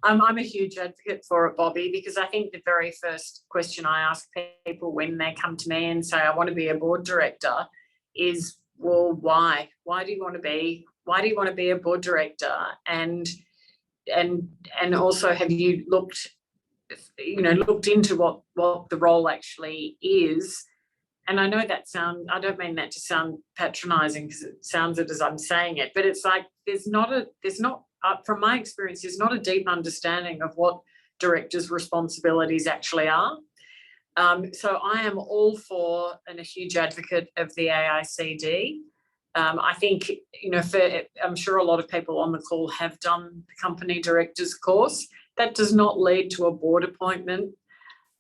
S4: I'm a huge advocate for it, Bobby, because I think the very first question I ask people when they come to me and say, I want to be a board director, is, well, why? Why do you want to be a board director? And also, have you looked into what the role actually is? And I know I don't mean that to sound patronizing, because it sounds it as I'm saying it, but it's like there's not from my experience, there's not a deep understanding of what directors' responsibilities actually are. So I am all for and a huge advocate of the AICD. I think, I'm sure a lot of people on the call have done the company directors course. That does not lead to a board appointment.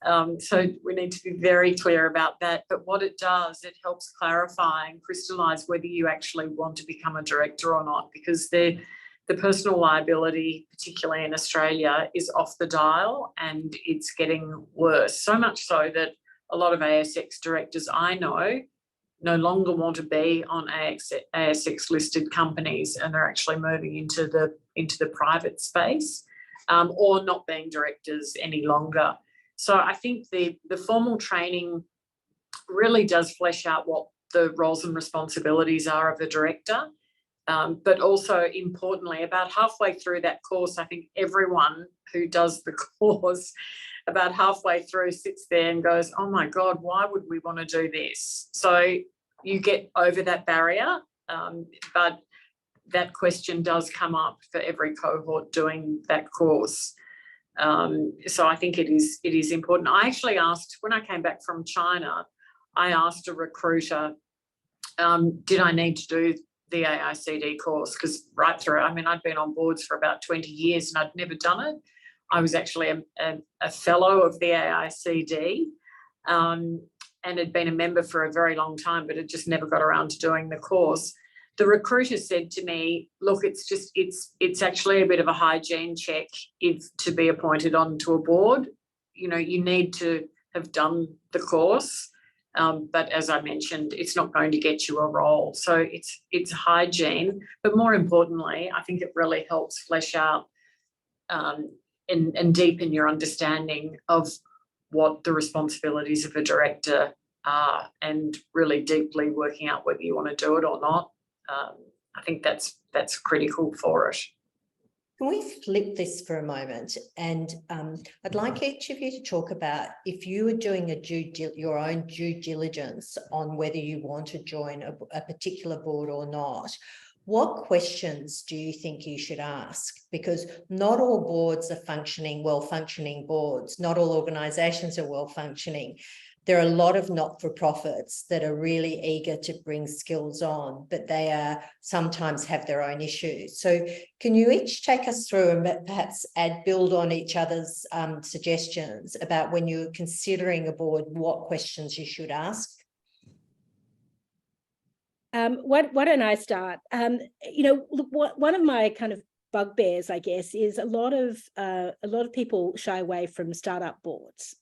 S4: So we need to be very clear about that. But what it does, it helps clarify and crystallise whether you actually want to become a director or not, because the personal liability, particularly in Australia, is off the dial and it's getting worse. So much so that a lot of ASX directors I know no longer want to be on ASX listed companies, and they're actually moving into the private space, or not being directors any longer. So I think the formal training really does flesh out what the roles and responsibilities are of a director. But also, importantly, about halfway through that course, I think everyone who does the course about halfway through sits there and goes, oh my God, why would we want to do this? So you get over that barrier, but that question does come up for every cohort doing that course. So I think it is important. I actually asked, when I came back from China, I asked a recruiter, did I need to do the AICD course? Because right through, I'd been on boards for about 20 years and I'd never done it. I was actually a fellow of the AICD, and had been a member for a very long time, but had just never got around to doing the course. The recruiter said to me, look, it's actually a bit of a hygiene check to be appointed onto a board. You need to have done the course. But as I mentioned, it's not going to get you a role. So it's hygiene, but more importantly, I think it really helps flesh out and deepen your understanding of what the responsibilities of a director are, and really deeply working out whether you want to do it or not. I think that's critical for it.
S1: Can we flip this for a moment? And I'd like each of you to talk about, if you were doing your own due diligence on whether you want to join a particular board or not, what questions do you think you should ask? Because not all boards are well-functioning boards. Not all organisations are well-functioning. There are a lot of not-for-profits that are really eager to bring skills on, but they sometimes have their own issues. So can you each take us through and perhaps build on each other's suggestions about, when you're considering a board, what questions you should ask?
S3: Why don't I start? Look, one of my kind of bugbears, I guess, is a lot of people shy away from startup boards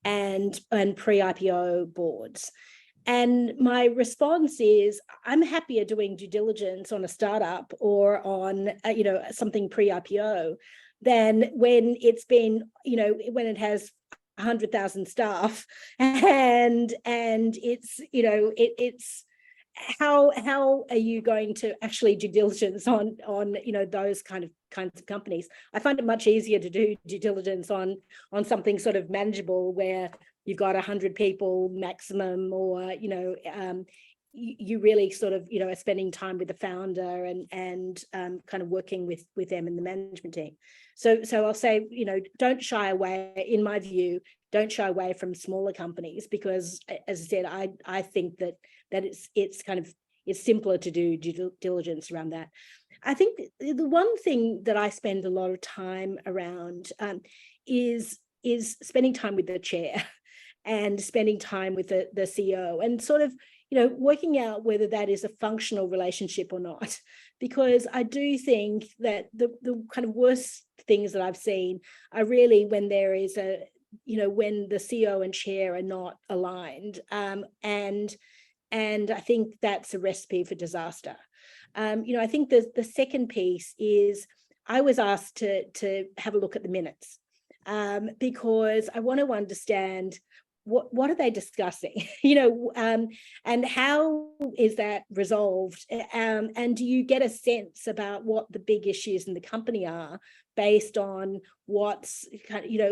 S3: and pre-IPO boards. And my response is, I'm happier doing due diligence on a startup or on something pre-IPO, than when it's been, when it has 100,000 staff, and it's, it's how are you going to actually due diligence on those kinds of companies? I find it much easier to do due diligence on something sort of manageable, where you've got 100 people maximum, or you really sort of are spending time with the founder and kind of working with them and the management team. So I'll say, don't shy away, in my view, don't shy away from smaller companies, because, as I said, I think that it's simpler to do due diligence around that. I think the one thing that I spend a lot of time around is spending time with the chair and spending time with the CEO, and sort of working out whether that is a functional relationship or not. Because I do think that the kind of worst things that I've seen are really when there is when the CEO and chair are not aligned, and I think that's a recipe for disaster. I think the second piece is, I was asked to have a look at the minutes, because I want to understand what are they discussing, and how is that resolved, and do you get a sense about what the big issues in the company are based on what's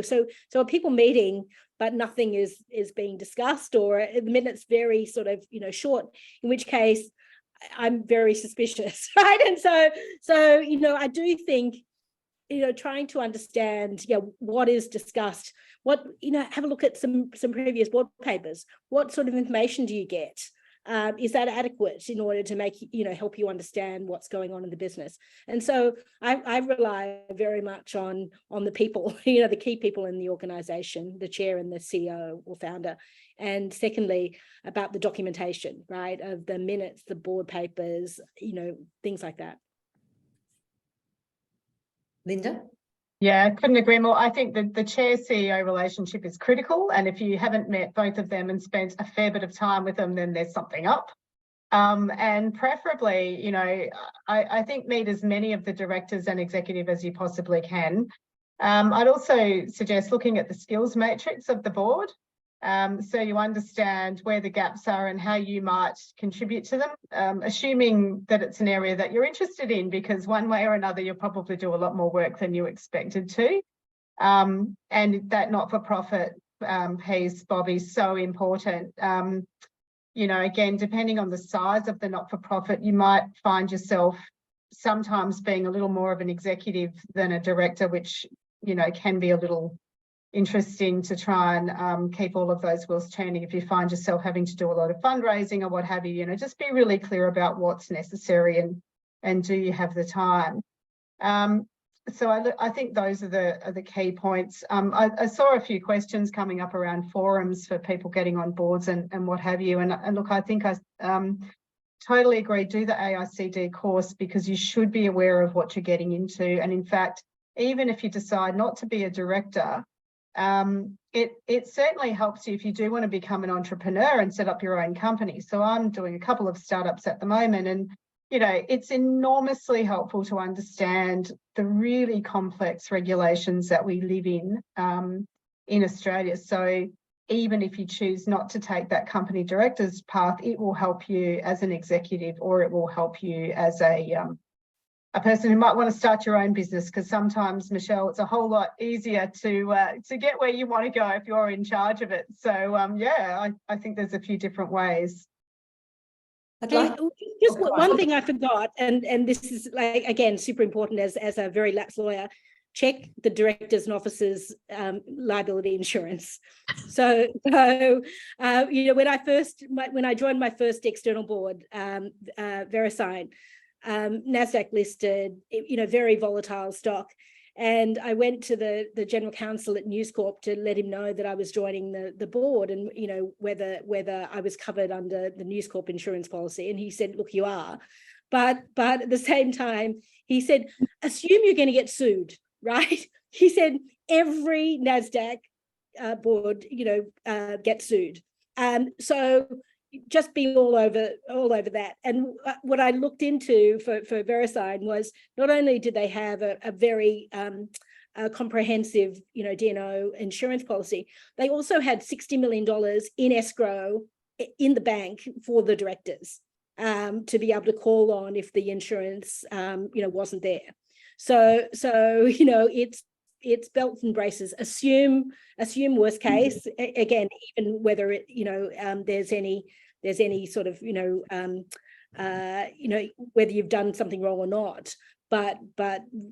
S3: so are people meeting but nothing is being discussed, or the minutes very sort of short, in which case I'm very suspicious, right? And so I do think trying to understand what is discussed, what have a look at some previous board papers. What sort of information do you get? Is that adequate in order to make help you understand what's going on in the business? And so I rely very much on the people, the key people in the organization, the chair and the CEO or founder. And secondly, about the documentation, right, of the minutes, the board papers, things like that.
S1: Linda?
S2: Yeah, couldn't agree more. I think that the chair-CEO relationship is critical, and if you haven't met both of them and spent a fair bit of time with them, then there's something up. And preferably, I think meet as many of the directors and executive as you possibly can. I'd also suggest looking at the skills matrix of the board, so you understand where the gaps are and how you might contribute to them, assuming that it's an area that you're interested in, because one way or another you'll probably do a lot more work than you expected to. And that not-for-profit piece, Bobby, is so important. Again, depending on the size of the not-for-profit, you might find yourself sometimes being a little more of an executive than a director, which can be a little interesting to try and keep all of those wheels turning if you find yourself having to do a lot of fundraising or what have you. Just be really clear about what's necessary and do you have the time. So I think those are the key points. I saw a few questions coming up around forums for people getting on boards and what have you. And look, I think I totally agree. Do the AICD course, because you should be aware of what you're getting into. And in fact, even if you decide not to be a director, it certainly helps you if you do want to become an entrepreneur and set up your own company. So I'm doing a couple of startups at the moment, and it's enormously helpful to understand the really complex regulations that we live in Australia. So even if you choose not to take that company director's path, it will help you as an executive, or it will help you as a person who might want to start your own business, because sometimes, Michelle, it's a whole lot easier to get where you want to go if you're in charge of it. So I think there's a few different ways.
S3: Just one thing I forgot, and this is, like, again, super important as a very lapsed lawyer: check the directors and officers liability insurance. So when I joined my first external board, VeriSign, NASDAQ listed, very volatile stock. And I went to the general counsel at News Corp to let him know that I was joining the board, and whether I was covered under the News Corp insurance policy. And he said, look, you are. But at the same time, he said, assume you're going to get sued, right? He said, every NASDAQ board, gets sued. So just be all over that. And what I looked into for VeriSign was, not only did they have a very a comprehensive, D&O insurance policy, they also had $60 million in escrow in the bank for the directors to be able to call on if the insurance, wasn't there. So it's belts and braces. Assume worst case. Again, even whether it, there's any sort of, whether you've done something wrong or not. But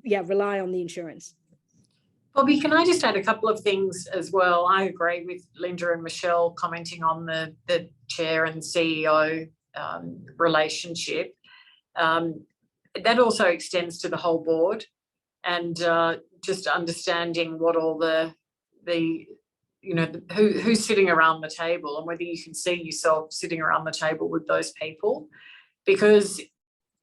S3: yeah, rely on the insurance.
S4: Bobby, can I just add a couple of things as well? I agree with Linda and Michelle commenting on the chair and CEO relationship. That also extends to the whole board, and just understanding what all who's sitting around the table, and whether you can see yourself sitting around the table with those people, because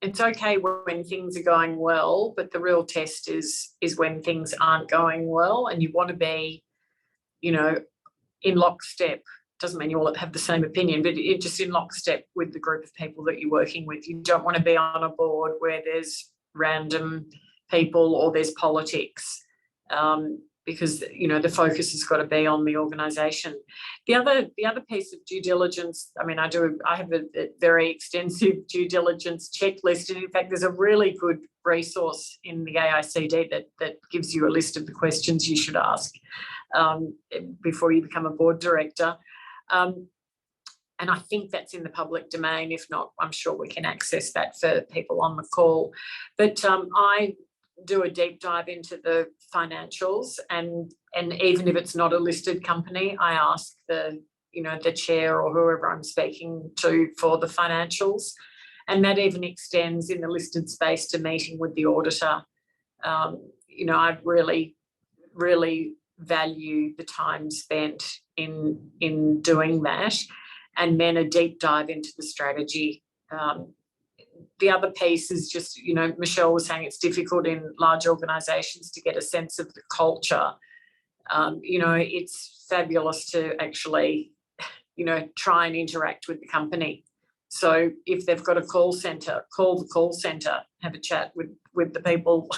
S4: it's okay when things are going well, but the real test is when things aren't going well, and you want to be, in lockstep. Doesn't mean you all have the same opinion, but you're just in lockstep with the group of people that you're working with. You don't want to be on a board where there's random people or there's politics, because the focus has got to be on the organisation. The other piece of due diligence, I have a very extensive due diligence checklist, and in fact there's a really good resource in the AICD that gives you a list of the questions you should ask before you become a board director. And I think that's in the public domain. If not, I'm sure we can access that for people on the call. But I do a deep dive into the financials, and even if it's not a listed company, I ask the chair or whoever I'm speaking to for the financials, and that even extends in the listed space to meeting with the auditor. I really value the time spent in doing that, and then a deep dive into the strategy. The other piece is just, Michelle was saying it's difficult in large organisations to get a sense of the culture. It's fabulous to actually, try and interact with the company. So if they've got a call centre, call the call centre, have a chat with the people,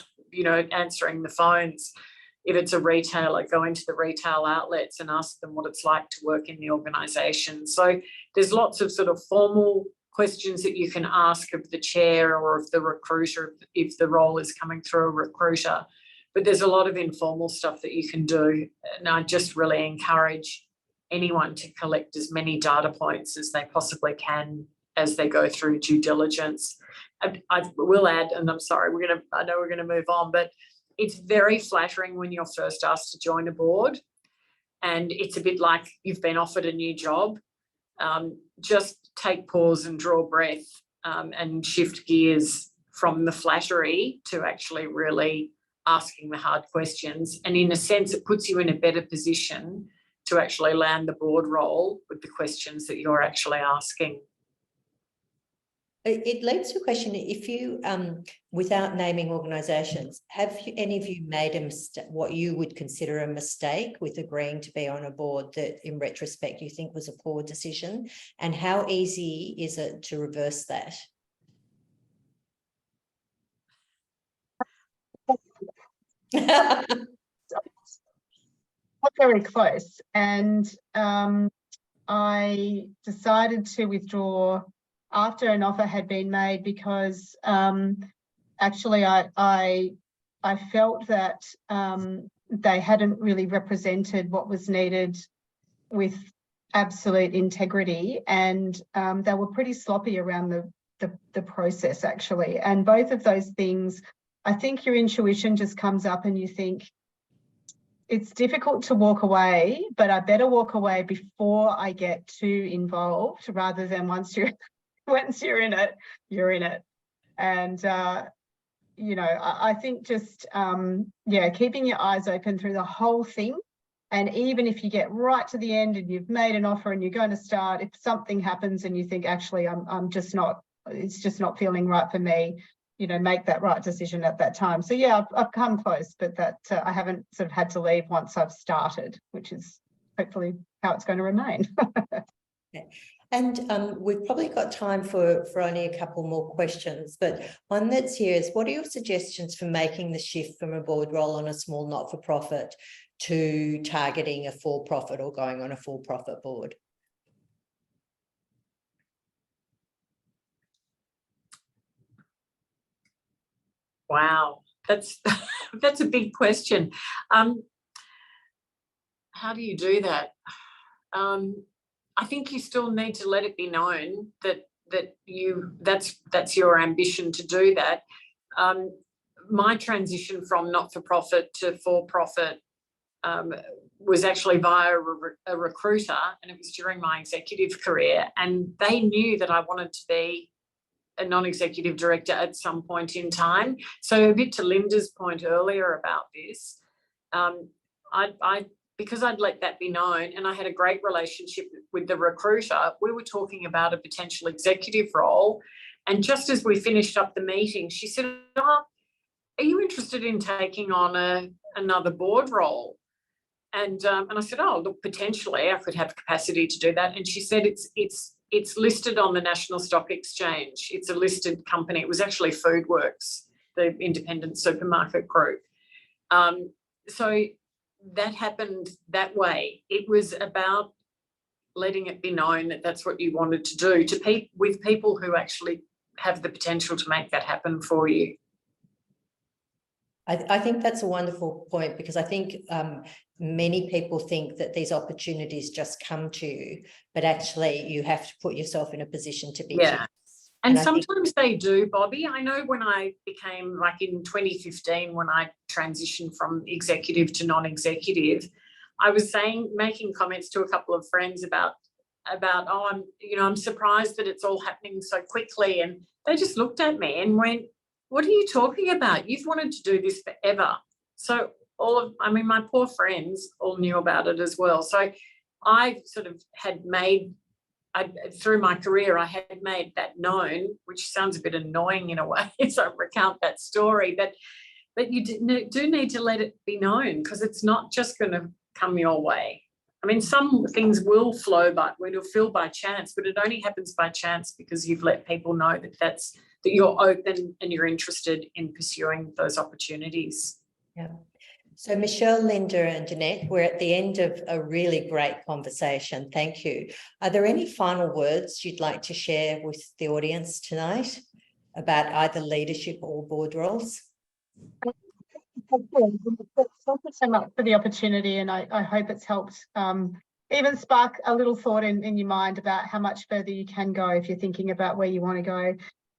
S4: answering the phones. If it's a retailer, go into the retail outlets and ask them what it's like to work in the organisation. So there's lots of sort of formal questions that you can ask of the chair or of the recruiter if the role is coming through a recruiter. But there's a lot of informal stuff that you can do. And I just really encourage anyone to collect as many data points as they possibly can as they go through due diligence. I will add, and I'm sorry, I know we're going to move on, but it's very flattering when you're first asked to join a board, and it's a bit like you've been offered a new job. Just take pause and draw breath, and shift gears from the flattery to actually really asking the hard questions. And in a sense, it puts you in a better position to actually land the board role with the questions that you're actually asking.
S1: It leads to a question. If you, without naming organisations, have any of you made a mistake, what you would consider a mistake with agreeing to be on a board that in retrospect you think was a poor decision? And how easy is it to reverse that?
S2: Not very close. And I decided to withdraw after an offer had been made because actually I felt that they hadn't really represented what was needed with absolute integrity, and they were pretty sloppy around the process actually. And both of those things, I think your intuition just comes up and you think, it's difficult to walk away, but I better walk away before I get too involved rather than once you're in it, you're in it. And, I think just, keeping your eyes open through the whole thing. And even if you get right to the end and you've made an offer and you're going to start, if something happens and you think, actually, it's just not feeling right for me, make that right decision at that time. So, yeah, I've come close, but that I haven't sort of had to leave once I've started, which is hopefully how it's going to remain.
S1: Okay. And we've probably got time for only a couple more questions, but one that's here is, what are your suggestions for making the shift from a board role on a small not-for-profit to targeting a for-profit or going on a for-profit board?
S4: Wow, that's that's a big question. How do you do that? I think you still need to let it be known that that's your ambition to do that. My transition from not-for-profit to for-profit was actually via a recruiter, and it was during my executive career, and they knew that I wanted to be a non-executive director at some point in time. So a bit to Linda's point earlier about this, because I'd let that be known and I had a great relationship with the recruiter, we were talking about a potential executive role. And just as we finished up the meeting, she said, "Oh, are you interested in taking on another board role?" And I said, "Oh, look, potentially I could have capacity to do that." And she said, it's listed on the National Stock Exchange. It's a listed company. It was actually Foodworks, the independent supermarket group. So that happened that way. It was about letting it be known that that's what you wanted to do with people who actually have the potential to make that happen for you.
S1: I think that's a wonderful point, because I think many people think that these opportunities just come to you, but actually you have to put yourself in a position to be.
S4: Yeah. And sometimes they do, Bobby. I know when I became, like in 2015, when I transitioned from executive to non-executive, I was making comments to a couple of friends about, oh, I'm surprised that it's all happening so quickly. And they just looked at me and went, "What are you talking about? You've wanted to do this forever." So my poor friends all knew about it as well. So I sort of had through my career, I had made that known, which sounds a bit annoying in a way as I recount that story, but you do need to let it be known, because it's not just going to come your way. I mean, some things will flow, but it'll feel by chance, but it only happens by chance because you've let people know that you're open and you're interested in pursuing those opportunities.
S1: Yeah. So Michelle, Linda and Jeanette, we're at the end of a really great conversation. Thank you. Are there any final words you'd like to share with the audience tonight about either leadership or board roles?
S2: Thank you so much for the opportunity, and I hope it's helped even spark a little thought in your mind about how much further you can go if you're thinking about where you want to go.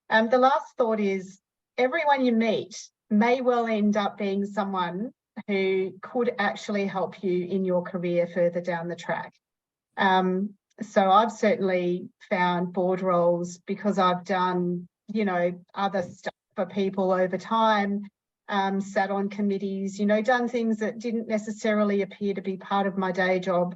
S2: The last thought is, everyone you meet may well end up being someone who could actually help you in your career further down the track. So I've certainly found board roles because I've done, other stuff for people over time, sat on committees, done things that didn't necessarily appear to be part of my day job.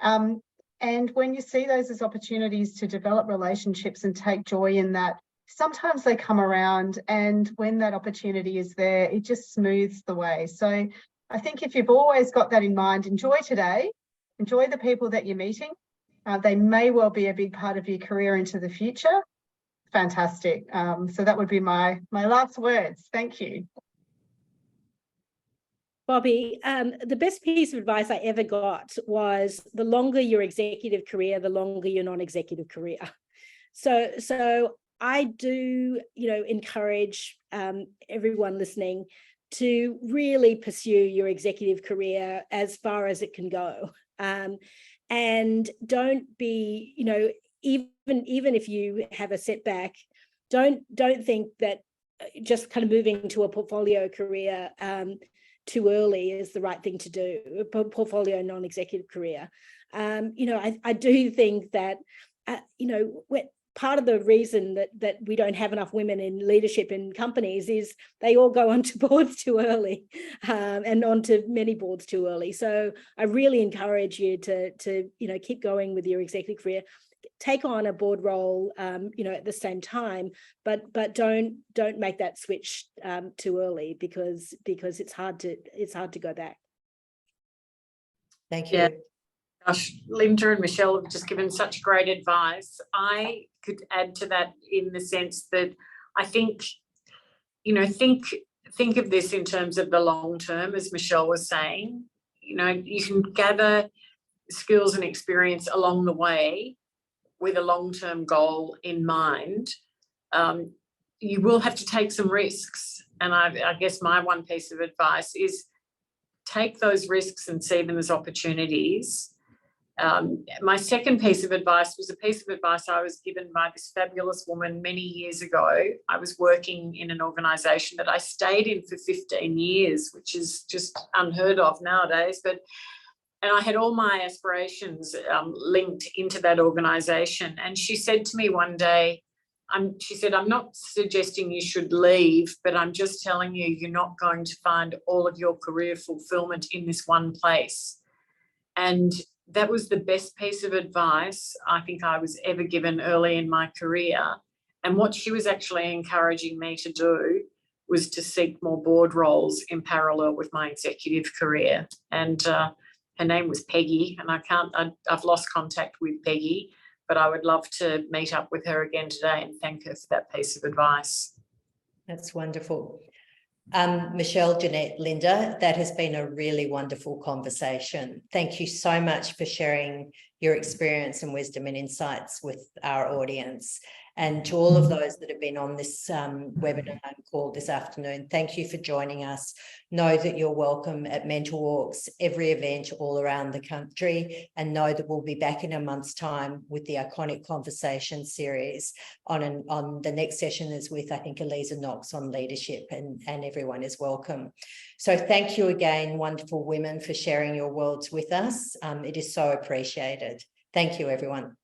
S2: And when you see those as opportunities to develop relationships and take joy in that, sometimes they come around, and when that opportunity is there, it just smooths the way. So I think if you've always got that in mind, enjoy today, enjoy the people that you're meeting. They may well be a big part of your career into the future. Fantastic. So that would be my last words. Thank you.
S3: Bobby, the best piece of advice I ever got was, the longer your executive career, the longer your non-executive career. So I do, encourage everyone listening to really pursue your executive career as far as it can go. And don't be, even if you have a setback, don't think that just kind of moving to a portfolio career too early is the right thing to do, a portfolio non-executive career. I do think that, part of the reason that we don't have enough women in leadership in companies is they all go onto boards too early, and onto many boards too early. So I really encourage you to keep going with your executive career. Take on a board role, at the same time, but don't make that switch too early, because it's hard to go back.
S1: Thank you.
S4: Yeah. Gosh, Linda and Michelle have just given such great advice. I could add to that in the sense that I think, you know, think of this in terms of the long term, as Michelle was saying. You know, you can gather skills and experience along the way with a long-term goal in mind. You will have to take some risks. And I guess my one piece of advice is take those risks and see them as opportunities. My second piece of advice was a piece of advice I was given by this fabulous woman many years ago. I was working in an organisation that I stayed in for 15 years, which is just unheard of nowadays. And I had all my aspirations linked into that organisation. And she said to me one day, she said, I'm not suggesting you should leave, but I'm just telling you, you're not going to find all of your career fulfillment in this one place. And that was the best piece of advice I think I was ever given early in my career. And what she was actually encouraging me to do was to seek more board roles in parallel with my executive career. And her name was Peggy, and I've lost contact with Peggy, but I would love to meet up with her again today and thank her for that piece of advice.
S1: That's wonderful. Michelle, Jeanette, Linda, that has been a really wonderful conversation. Thank you so much for sharing your experience and wisdom and insights with our audience. And to all of those that have been on this webinar and call this afternoon, thank you for joining us. Know that you're welcome at Mental Walks, every event all around the country, and know that we'll be back in a month's time with the Iconic Conversation series. On the next session is with, I think, Eliza Knox on leadership, and everyone is welcome. So thank you again, wonderful women, for sharing your worlds with us. It is so appreciated. Thank you, everyone.